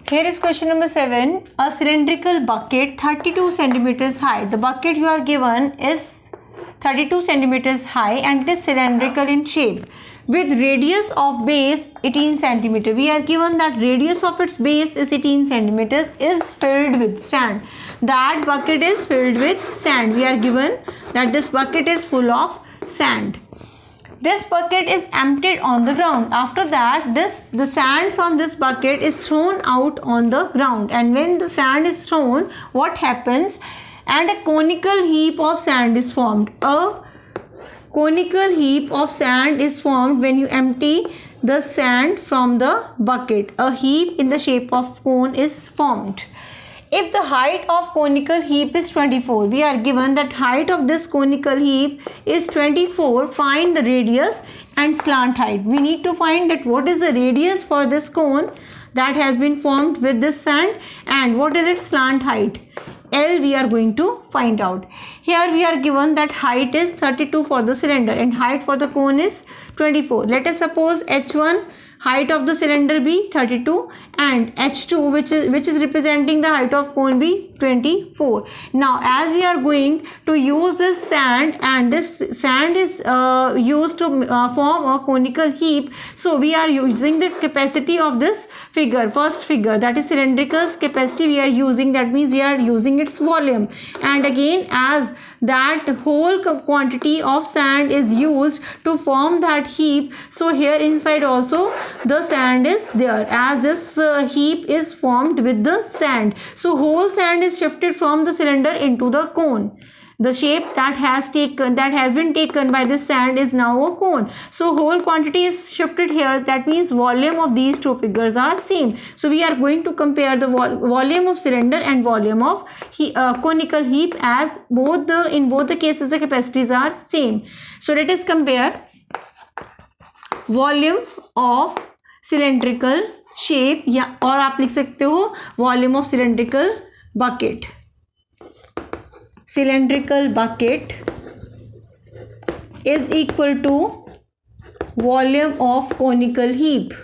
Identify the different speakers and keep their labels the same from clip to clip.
Speaker 1: Here is question number 7. A cylindrical bucket 32 centimeters high. The bucket you are given is 32 centimeters high and it is cylindrical in shape with radius of base 18 centimeter. We are given that radius of its base is 18 centimeters, is filled with sand. That bucket is filled with sand. We are given that this bucket is full of sand. This bucket is emptied on the ground. After that, the sand from this bucket is thrown out on the ground. And when the sand is thrown, what happens? And a conical heap of sand is formed. A conical heap of sand is formed when you empty the sand from the bucket. A heap in the shape of cone is formed. If the height of conical heap is 24, we are given that height of this conical heap is 24. Find the radius and slant height. We need to find that what is the radius for this cone that has been formed with this sand and what is its slant height. L we are going to find out. Here we are given that height is 32 for the cylinder and height for the cone is 24. Let us suppose H1 height of the cylinder be 32 and H2 which is representing the height of cone be 24. Now as we are going to use this sand and this sand is used to form a conical heap, so we are using the capacity of this figure, first figure, that is cylindrical's capacity we are using, that means we are using its volume. And again, as that whole quantity of sand is used to form that heap, so here inside also the sand is there, as this heap is formed with the sand. So whole sand is shifted from the cylinder into the cone. The shape that has been taken by this sand is now a cone. So whole quantity is shifted here. That means volume of these two figures are same. So we are going to compare the volume of cylinder and volume of conical heap, as in both the cases the capacities are same. So let us compare volume of cylindrical shape, या और आप लिख सकते हो volume of cylindrical bucket. Cylindrical bucket is equal to volume of conical heap.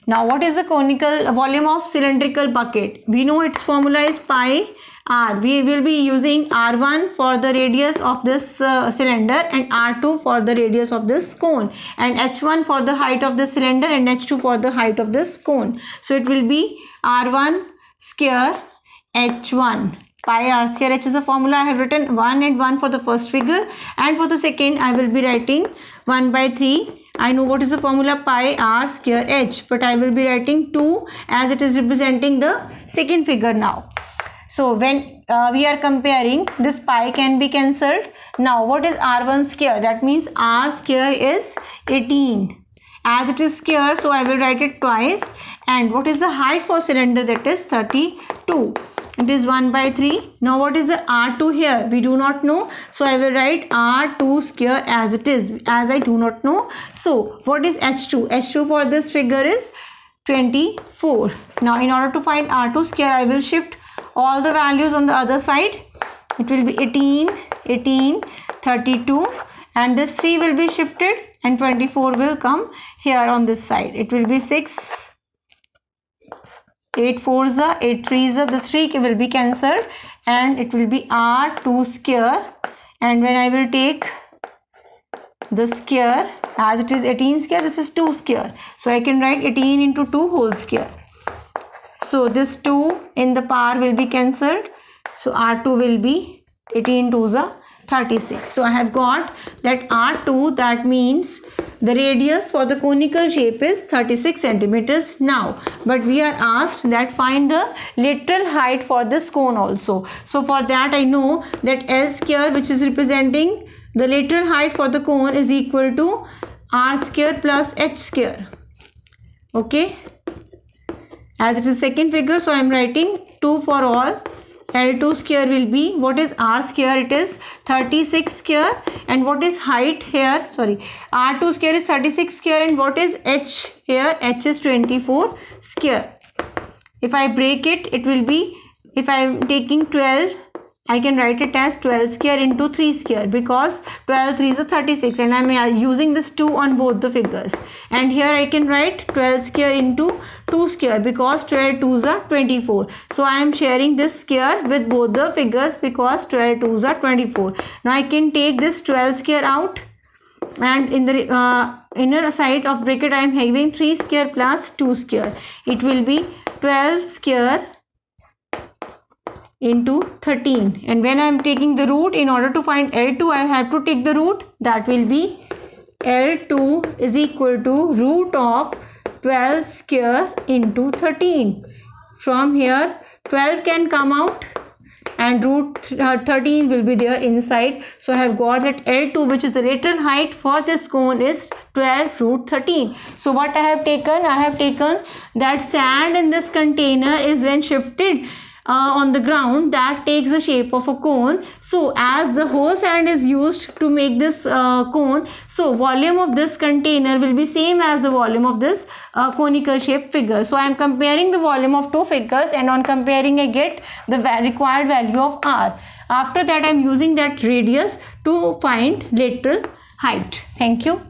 Speaker 1: Now what is the conical volume of cylindrical bucket? We know its formula is pi r. We will be using r1 for the radius of this cylinder and r2 for the radius of this cone, and h1 for the height of the cylinder and h2 for the height of this cone. So it will be r1 square h1 pi r square. H is the formula. I have written 1 and 1 for the first figure, and for the second I will be writing 1 by 3. I know what is the formula, pi r square h, but I will be writing 2 as it is representing the second figure now. So when we are comparing, this pi can be cancelled. Now what is r1 square? That means r square is 18. As it is square, so I will write it twice. And what is the height for cylinder? That is 32. It is 1 by 3. Now what is the r2 here? We do not know. So I will write r2 square as it is, as I do not know. So what is h2? h2 for this figure is 24. Now in order to find r2 square, I will shift all the values on the other side. It will be 18, 18, 32, and this 3 will be shifted and 24 will come here on this side. It will be 6, 8 4s are 8 3s are, the 3 will be cancelled and it will be r2 square. And when I will take the square, as it is 18 square, this is 2 square, so I can write 18 into 2 whole square. So this 2 in the power will be cancelled, so r2 will be 18 2s are 36. So I have got that r2, that means the radius for the conical shape is 36 centimeters now. But we are asked that find the lateral height for this cone also. So for that I know that L square, which is representing the lateral height for the cone, is equal to r square plus h square. Okay. As it is second figure, so I am writing 2 for all. L2 square will be, what is r square? It is 36 square. And what is height here? Sorry, r2 square is 36 square. And what is h here? H is 24 square. If I break it, it will be, if I am taking 12 I can write it as 12 square into 3 square, because 12 3 is a 36 and I am using this 2 on both the figures. And here I can write 12 square into 2 square, because 12 2s are 24. So I am sharing this square with both the figures, because 12 2s are 24. Now I can take this 12 square out, and in the inner side of bracket I am having 3 square plus 2 square. It will be 12 square into 13, and when I am taking the root, in order to find L2 I have to take the root. That will be L2 is equal to root of 12 square into 13. From here 12 can come out and root 13 will be there inside. So I have got that L2, which is the lateral height for this cone, is 12 root 13. So what I have taken? I have taken that sand in this container is when shifted on the ground, that takes the shape of a cone. So as the whole sand is used to make this cone, so volume of this container will be same as the volume of this conical shaped figure. So I am comparing the volume of two figures, and on comparing I get the required value of R. After that I am using that radius to find lateral height. Thank you.